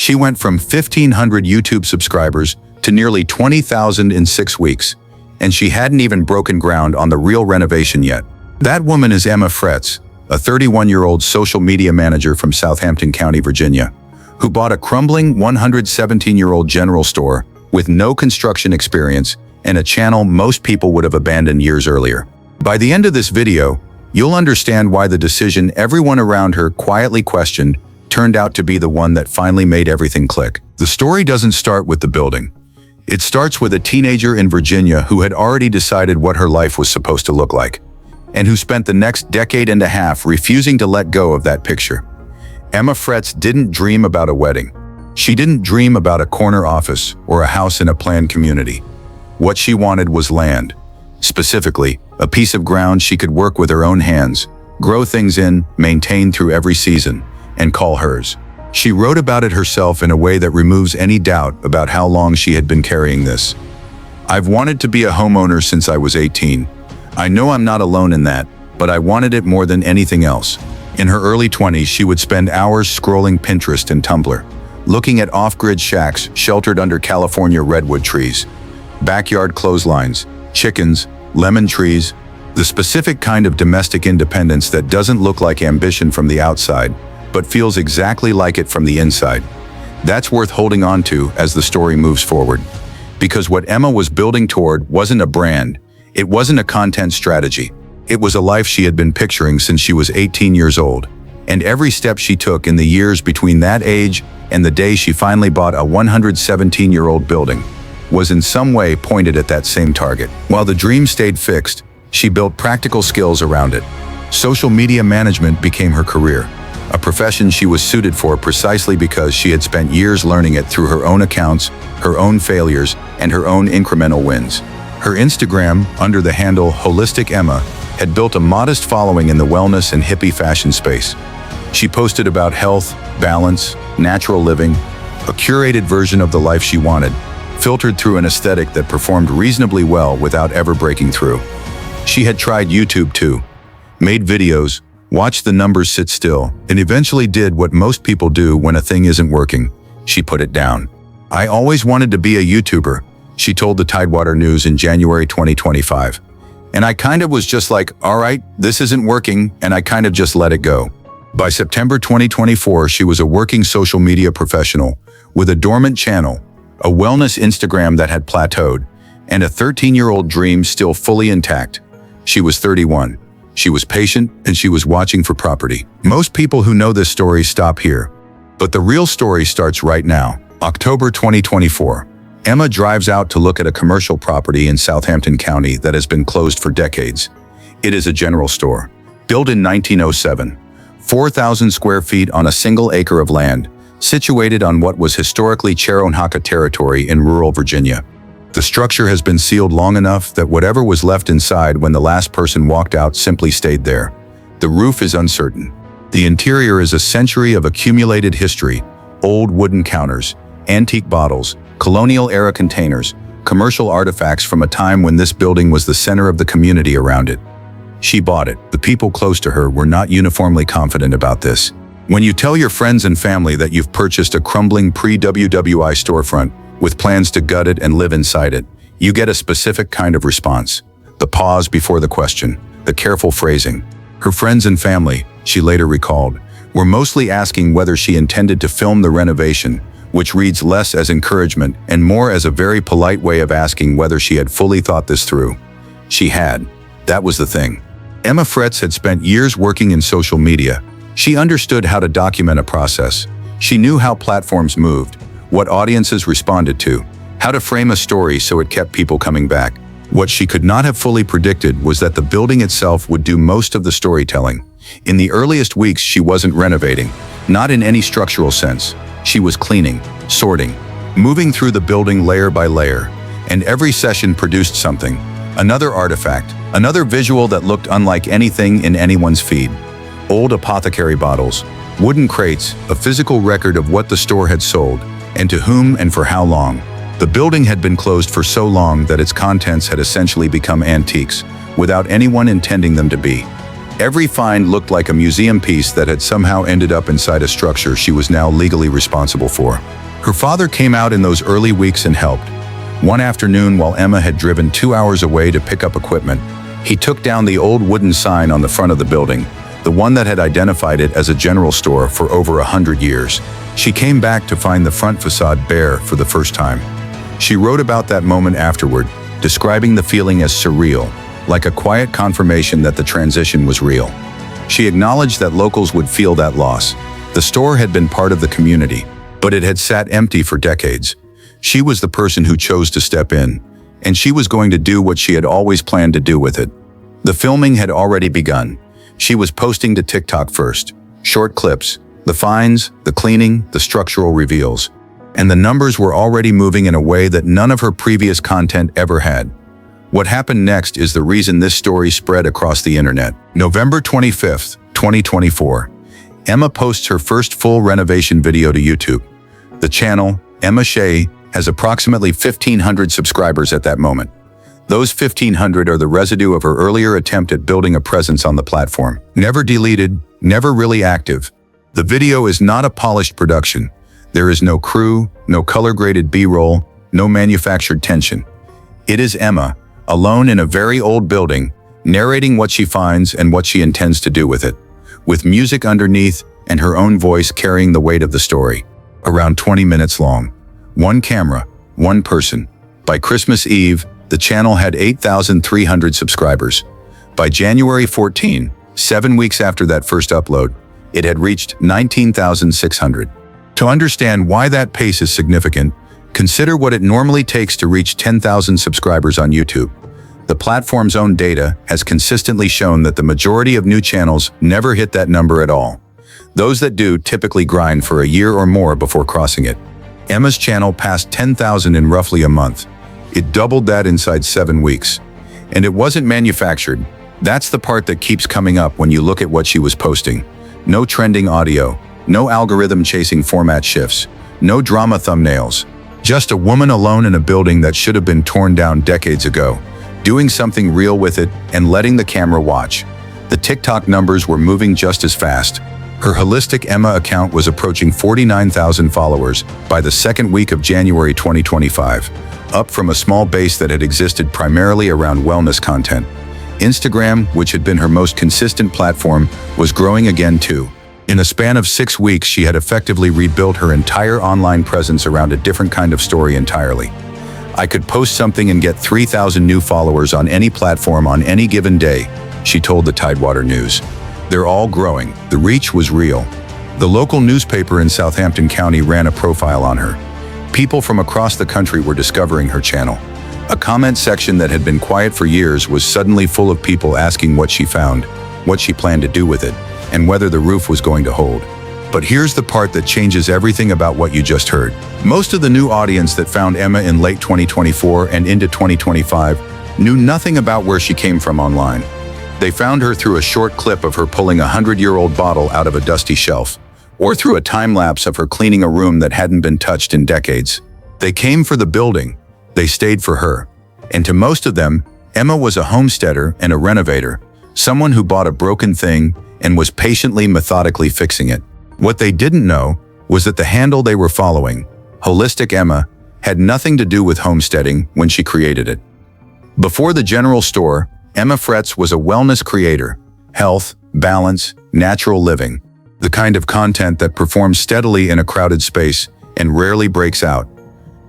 She went from 1,500 YouTube subscribers to nearly 20,000 in 6 weeks, and she hadn't even broken ground on the real renovation yet. That woman is Emma Fretz, a 31-year-old social media manager from Southampton County, Virginia, who bought a crumbling 117-year-old general store with no construction experience and a channel most people would have abandoned years earlier. By the end of this video, you'll understand why the decision everyone around her quietly questioned turned out to be the one that finally made everything click. The story doesn't start with the building. It starts with a teenager in Virginia who had already decided what her life was supposed to look like, and who spent the next decade and a half refusing to let go of that picture. Emma Fretz didn't dream about a wedding. She didn't dream about a corner office or a house in a planned community. What she wanted was land. Specifically, a piece of ground she could work with her own hands, grow things in, maintain through every season, and call hers. She wrote about it herself in a way that removes any doubt about how long she had been carrying this. "I've wanted to be a homeowner since I was 18. I know I'm not alone in that, but I wanted it more than anything else." In her early 20s, she would spend hours scrolling Pinterest and Tumblr, looking at off-grid shacks sheltered under California redwood trees, backyard clotheslines, chickens, lemon trees, the specific kind of domestic independence that doesn't look like ambition from the outside, but feels exactly like it from the inside. That's worth holding on to as the story moves forward. Because what Emma was building toward wasn't a brand, it wasn't a content strategy. It was a life she had been picturing since she was 18 years old. And every step she took in the years between that age and the day she finally bought a 117-year-old building was in some way pointed at that same target. While the dream stayed fixed, she built practical skills around it. Social media management became her career, a profession she was suited for precisely because she had spent years learning it through her own accounts, her own failures, and her own incremental wins. Her Instagram, under the handle Holistic Emma, had built a modest following in the wellness and hippie fashion space. She posted about health, balance, natural living, a curated version of the life she wanted, filtered through an aesthetic that performed reasonably well without ever breaking through. She had tried YouTube too, made videos, watched the numbers sit still, and eventually did what most people do when a thing isn't working. She put it down. "I always wanted to be a YouTuber," she told the Tidewater News in January 2025. "And I kind of was just like, all right, this isn't working, and I kind of just let it go." By September 2024, she was a working social media professional with a dormant channel, a wellness Instagram that had plateaued, and a 13-year-old dream still fully intact. She was 31. She was patient, and she was watching for property. Most people who know this story stop here. But the real story starts right now. October 2024. Emma drives out to look at a commercial property in Southampton County that has been closed for decades. It is a general store. Built in 1907, 4,000 square feet on a single acre of land, situated on what was historically Cheronhaka territory in rural Virginia. The structure has been sealed long enough that whatever was left inside when the last person walked out simply stayed there. The roof is uncertain. The interior is a century of accumulated history: old wooden counters, antique bottles, colonial-era containers, commercial artifacts from a time when this building was the center of the community around it. She bought it. The people close to her were not uniformly confident about this. When you tell your friends and family that you've purchased a crumbling pre-WWI storefront with plans to gut it and live inside it, you get a specific kind of response. The pause before the question, the careful phrasing. Her friends and family, she later recalled, were mostly asking whether she intended to film the renovation, which reads less as encouragement and more as a very polite way of asking whether she had fully thought this through. She had. That was the thing. Emma Fretz had spent years working in social media. She understood how to document a process. She knew how platforms moved, what audiences responded to, how to frame a story so it kept people coming back. What she could not have fully predicted was that the building itself would do most of the storytelling. In the earliest weeks, she wasn't renovating, not in any structural sense. She was cleaning, sorting, moving through the building layer by layer, and every session produced something, another artifact, another visual that looked unlike anything in anyone's feed. Old apothecary bottles, wooden crates, a physical record of what the store had sold, and to whom and for how long. The building had been closed for so long that its contents had essentially become antiques, without anyone intending them to be. Every find looked like a museum piece that had somehow ended up inside a structure she was now legally responsible for. Her father came out in those early weeks and helped. One afternoon, while Emma had driven 2 hours away to pick up equipment, he took down the old wooden sign on the front of the building, the one that had identified it as a general store for over 100 years. She came back to find the front facade bare for the first time. She wrote about that moment afterward, describing the feeling as surreal, like a quiet confirmation that the transition was real. She acknowledged that locals would feel that loss. The store had been part of the community, but it had sat empty for decades. She was the person who chose to step in, and she was going to do what she had always planned to do with it. The filming had already begun. She was posting to TikTok first. Short clips, the finds, the cleaning, the structural reveals. And the numbers were already moving in a way that none of her previous content ever had. What happened next is the reason this story spread across the internet. November 25th, 2024. Emma posts her first full renovation video to YouTube. The channel, Emma Shea, has approximately 1,500 subscribers at that moment. Those 1,500 are the residue of her earlier attempt at building a presence on the platform. Never deleted, never really active. The video is not a polished production. There is no crew, no color-graded B-roll, no manufactured tension. It is Emma, alone in a very old building, narrating what she finds and what she intends to do with it, with music underneath and her own voice carrying the weight of the story. Around 20 minutes long. One camera, one person. By Christmas Eve, the channel had 8,300 subscribers. By January 14, 7 weeks after that first upload, it had reached 19,600. To understand why that pace is significant, consider what it normally takes to reach 10,000 subscribers on YouTube. The platform's own data has consistently shown that the majority of new channels never hit that number at all. Those that do typically grind for a year or more before crossing it. Emma's channel passed 10,000 in roughly a month. It doubled that inside 7 weeks. And it wasn't manufactured. That's the part that keeps coming up when you look at what she was posting. No trending audio, no algorithm-chasing format shifts, no drama thumbnails. Just a woman alone in a building that should have been torn down decades ago, doing something real with it and letting the camera watch. The TikTok numbers were moving just as fast. Her Holistic Emma account was approaching 49,000 followers by the second week of January 2025, up from a small base that had existed primarily around wellness content. Instagram, which had been her most consistent platform, was growing again too. In a span of 6 weeks, she had effectively rebuilt her entire online presence around a different kind of story entirely. I could post something and get 3,000 new followers on any platform on any given day, she told the Tidewater News. They're all growing. The reach was real. The local newspaper in Southampton County ran a profile on her. People from across the country were discovering her channel. A comment section that had been quiet for years was suddenly full of people asking what she found, what she planned to do with it, and whether the roof was going to hold. But here's the part that changes everything about what you just heard. Most of the new audience that found Emma in late 2024 and into 2025 knew nothing about where she came from online. They found her through a short clip of her pulling a 100-year-old bottle out of a dusty shelf, or through a time-lapse of her cleaning a room that hadn't been touched in decades. They came for the building. They stayed for her. And to most of them, Emma was a homesteader and a renovator, someone who bought a broken thing and was patiently, methodically fixing it. What they didn't know was that the handle they were following, Holistic Emma, had nothing to do with homesteading when she created it. Before the general store, Emma Fretz was a wellness creator, health, balance, natural living, the kind of content that performs steadily in a crowded space and rarely breaks out.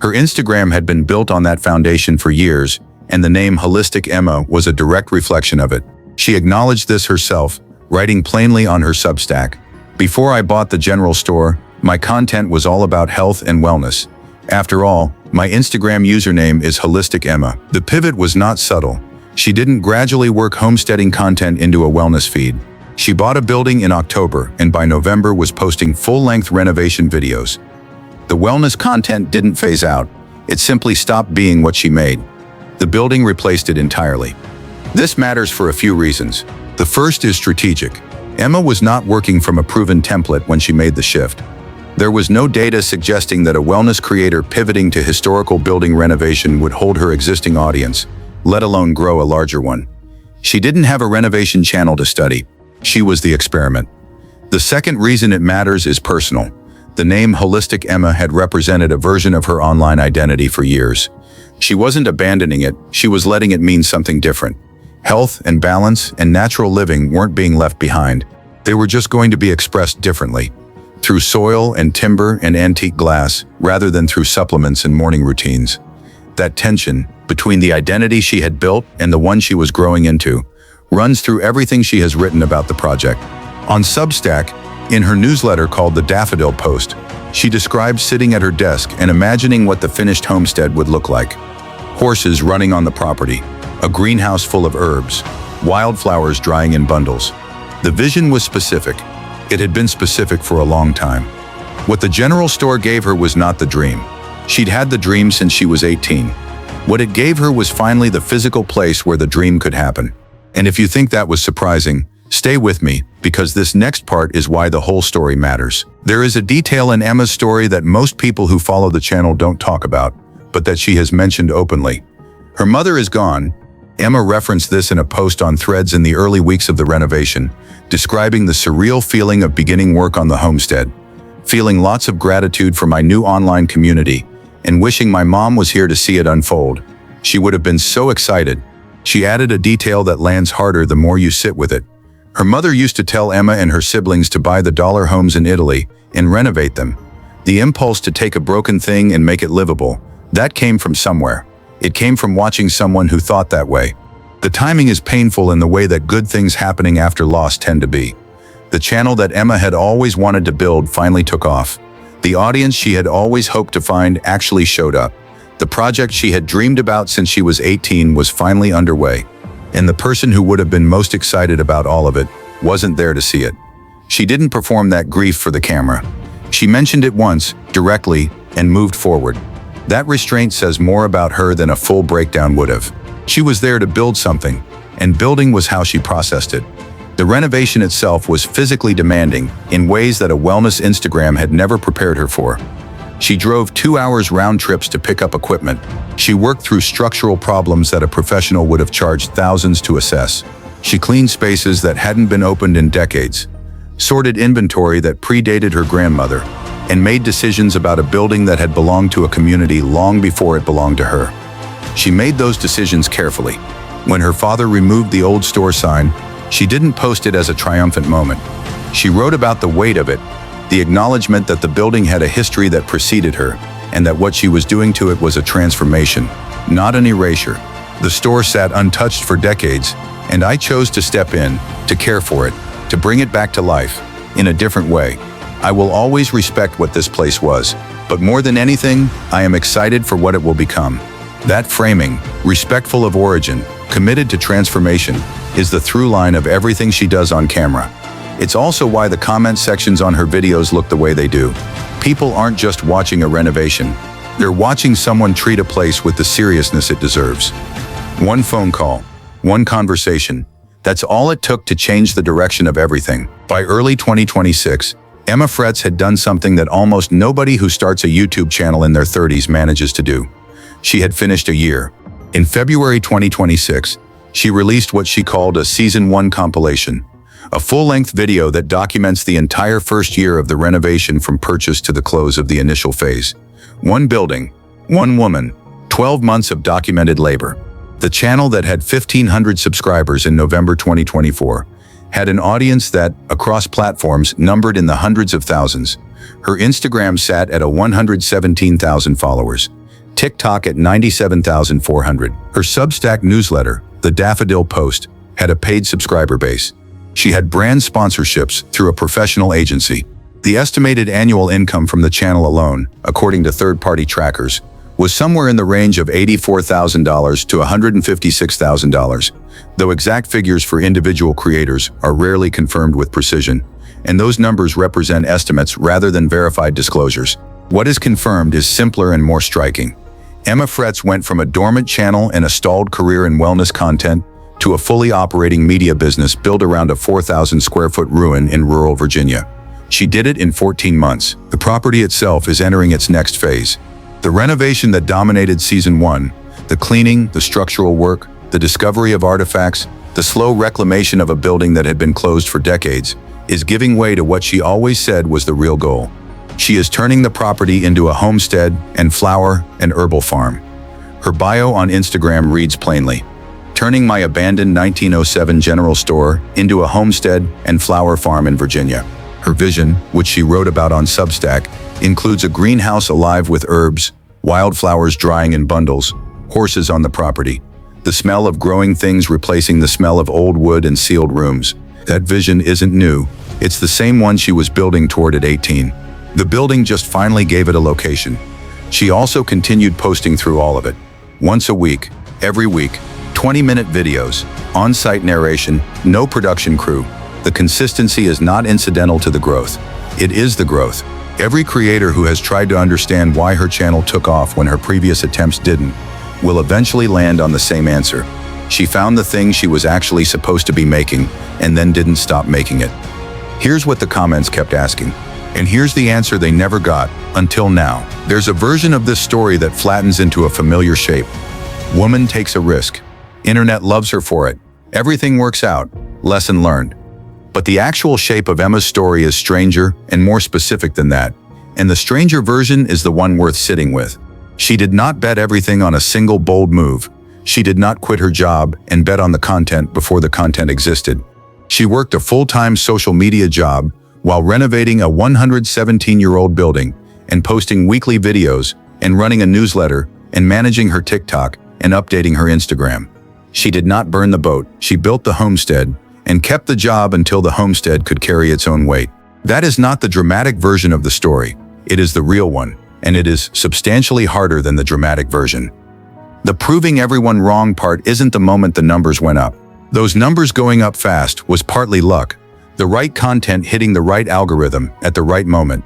Her Instagram had been built on that foundation for years, and the name Holistic Emma was a direct reflection of it. She acknowledged this herself, writing plainly on her Substack, "Before I bought the general store, my content was all about health and wellness. After all, my Instagram username is Holistic Emma." The pivot was not subtle. She didn't gradually work homesteading content into a wellness feed. She bought a building in October and by November was posting full-length renovation videos. The wellness content didn't phase out. It simply stopped being what she made. The building replaced it entirely. This matters for a few reasons. The first is strategic. Emma was not working from a proven template when she made the shift. There was no data suggesting that a wellness creator pivoting to historical building renovation would hold her existing audience, let alone grow a larger one. She didn't have a renovation channel to study. She was the experiment. The second reason it matters is personal. The name Holistic Emma had represented a version of her online identity for years. She wasn't abandoning it, she was letting it mean something different. Health and balance and natural living weren't being left behind. They were just going to be expressed differently, through soil and timber and antique glass, rather than through supplements and morning routines. That tension between the identity she had built and the one she was growing into runs through everything she has written about the project. On Substack, in her newsletter called The Daffodil Post, she describes sitting at her desk and imagining what the finished homestead would look like. Horses running on the property, a greenhouse full of herbs, wildflowers drying in bundles. The vision was specific. It had been specific for a long time. What the general store gave her was not the dream. She'd had the dream since she was 18. What it gave her was finally the physical place where the dream could happen. And if you think that was surprising, stay with me, because this next part is why the whole story matters. There is a detail in Emma's story that most people who follow the channel don't talk about, but that she has mentioned openly. Her mother is gone. Emma referenced this in a post on Threads in the early weeks of the renovation, describing the surreal feeling of beginning work on the homestead, feeling lots of gratitude for my new online community, and wishing my mom was here to see it unfold. She would have been so excited. She added a detail that lands harder the more you sit with it. Her mother used to tell Emma and her siblings to buy the dollar homes in Italy and renovate them. The impulse to take a broken thing and make it livable, that came from somewhere. It came from watching someone who thought that way. The timing is painful in the way that good things happening after loss tend to be. The channel that Emma had always wanted to build finally took off. The audience she had always hoped to find actually showed up. The project she had dreamed about since she was 18 was finally underway. And the person who would have been most excited about all of it wasn't there to see it. She didn't perform that grief for the camera. She mentioned it once, directly, and moved forward. That restraint says more about her than a full breakdown would have. She was there to build something, and building was how she processed it. The renovation itself was physically demanding in ways that a wellness Instagram had never prepared her for. She drove 2 hours round trips to pick up equipment. She worked through structural problems that a professional would have charged thousands to assess. She cleaned spaces that hadn't been opened in decades, sorted inventory that predated her grandmother, and made decisions about a building that had belonged to a community long before it belonged to her. She made those decisions carefully. When her father removed the old store sign, she didn't post it as a triumphant moment. She wrote about the weight of it, the acknowledgement that the building had a history that preceded her, and that what she was doing to it was a transformation, not an erasure. The store sat untouched for decades, and I chose to step in, to care for it, to bring it back to life, in a different way. I will always respect what this place was, but more than anything, I am excited for what it will become. That framing, respectful of origin, committed to transformation, is the through line of everything she does on camera. It's also why the comment sections on her videos look the way they do. People aren't just watching a renovation. They're watching someone treat a place with the seriousness it deserves. One phone call, one conversation. That's all it took to change the direction of everything. By early 2026, Emma Fretz had done something that almost nobody who starts a YouTube channel in their 30s manages to do. She had finished a year. In February 2026, she released what she called a Season 1 compilation, a full-length video that documents the entire first year of the renovation from purchase to the close of the initial phase. One building, one woman, 12 months of documented labor. The channel that had 1,500 subscribers in November 2024 had an audience that, across platforms, numbered in the hundreds of thousands. Her Instagram sat at 117,000 followers, TikTok at 97,400. Her Substack newsletter, The Daffodil Post, had a paid subscriber base. She had brand sponsorships through a professional agency. The estimated annual income from the channel alone, according to third-party trackers, was somewhere in the range of $84,000 to $156,000, though exact figures for individual creators are rarely confirmed with precision, and those numbers represent estimates rather than verified disclosures. What is confirmed is simpler and more striking. Emma Fretz went from a dormant channel and a stalled career in wellness content to a fully operating media business built around a 4,000-square-foot ruin in rural Virginia. She did it in 14 months. The property itself is entering its next phase. The renovation that dominated Season 1, the cleaning, the structural work, the discovery of artifacts, The slow reclamation of a building that had been closed for decades is giving way to what she always said was the real goal. She is turning the property into a homestead and flower and herbal farm. Her bio on Instagram reads plainly, "Turning my abandoned 1907 general store into a homestead and flower farm in Virginia." Her vision, which she wrote about on Substack, includes a greenhouse alive with herbs, wildflowers drying in bundles, horses on the property, the smell of growing things replacing the smell of old wood and sealed rooms. That vision isn't new. It's the same one she was building toward at 18. The building just finally gave it a location. She also continued posting through all of it. Once a week, every week, 20-minute videos, on-site narration, no production crew. The consistency is not incidental to the growth. It is the growth. Every creator who has tried to understand why her channel took off when her previous attempts didn't, will eventually land on the same answer. She found the thing she was actually supposed to be making and then didn't stop making it. Here's what the comments kept asking. And here's the answer they never got, until now. There's a version of this story that flattens into a familiar shape. Woman takes a risk. Internet loves her for it. Everything works out. Lesson learned. But the actual shape of Emma's story is stranger and more specific than that. And the stranger version is the one worth sitting with. She did not bet everything on a single bold move. She did not quit her job and bet on the content before the content existed. She worked a full-time social media job while renovating a 117-year-old building and posting weekly videos and running a newsletter and managing her TikTok and updating her Instagram. She did not burn the boat. She built the homestead and kept the job until the homestead could carry its own weight. That is not the dramatic version of the story. It is the real one, and it is substantially harder than the dramatic version. The proving everyone wrong part isn't the moment the numbers went up. Those numbers going up fast was partly luck, the right content hitting the right algorithm at the right moment.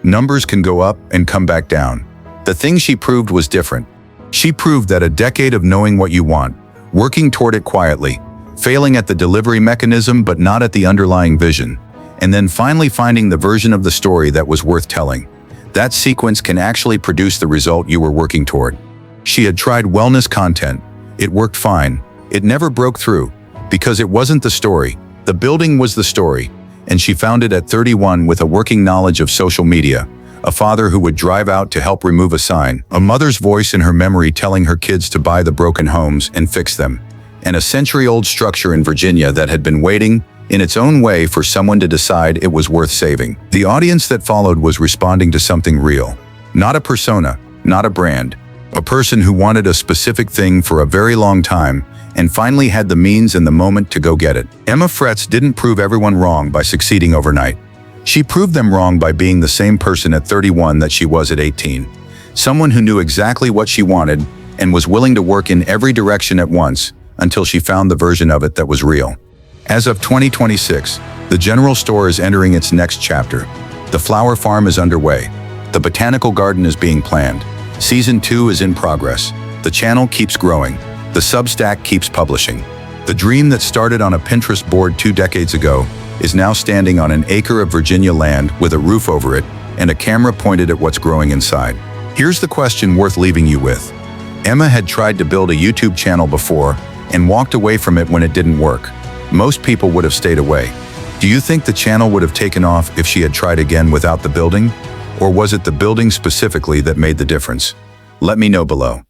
Numbers can go up and come back down. The thing she proved was different. She proved that a decade of knowing what you want, working toward it quietly, failing at the delivery mechanism but not at the underlying vision, and then finally finding the version of the story that was worth telling. That sequence can actually produce the result you were working toward. She had tried wellness content. It worked fine. It never broke through, because it wasn't the story. The building was the story, and she found it at 31 with a working knowledge of social media, a father who would drive out to help remove a sign, a mother's voice in her memory telling her kids to buy the broken homes and fix them, and a century-old structure in Virginia that had been waiting, in its own way, for someone to decide it was worth saving. The audience that followed was responding to something real. Not a persona, not a brand. A person who wanted a specific thing for a very long time and finally had the means and the moment to go get it. Emma Fretz didn't prove everyone wrong by succeeding overnight. She proved them wrong by being the same person at 31 that she was at 18. Someone who knew exactly what she wanted and was willing to work in every direction at once until she found the version of it that was real. As of 2026, the general store is entering its next chapter. The flower farm is underway. The botanical garden is being planned. Season 2 is in progress. The channel keeps growing. The Substack keeps publishing. The dream that started on a Pinterest board 2 decades ago is now standing on an acre of Virginia land with a roof over it and a camera pointed at what's growing inside. Here's the question worth leaving you with. Emma had tried to build a YouTube channel before and walked away from it when it didn't work. Most people would have stayed away. Do you think the channel would have taken off if she had tried again without the building? Or was it the building specifically that made the difference? Let me know below.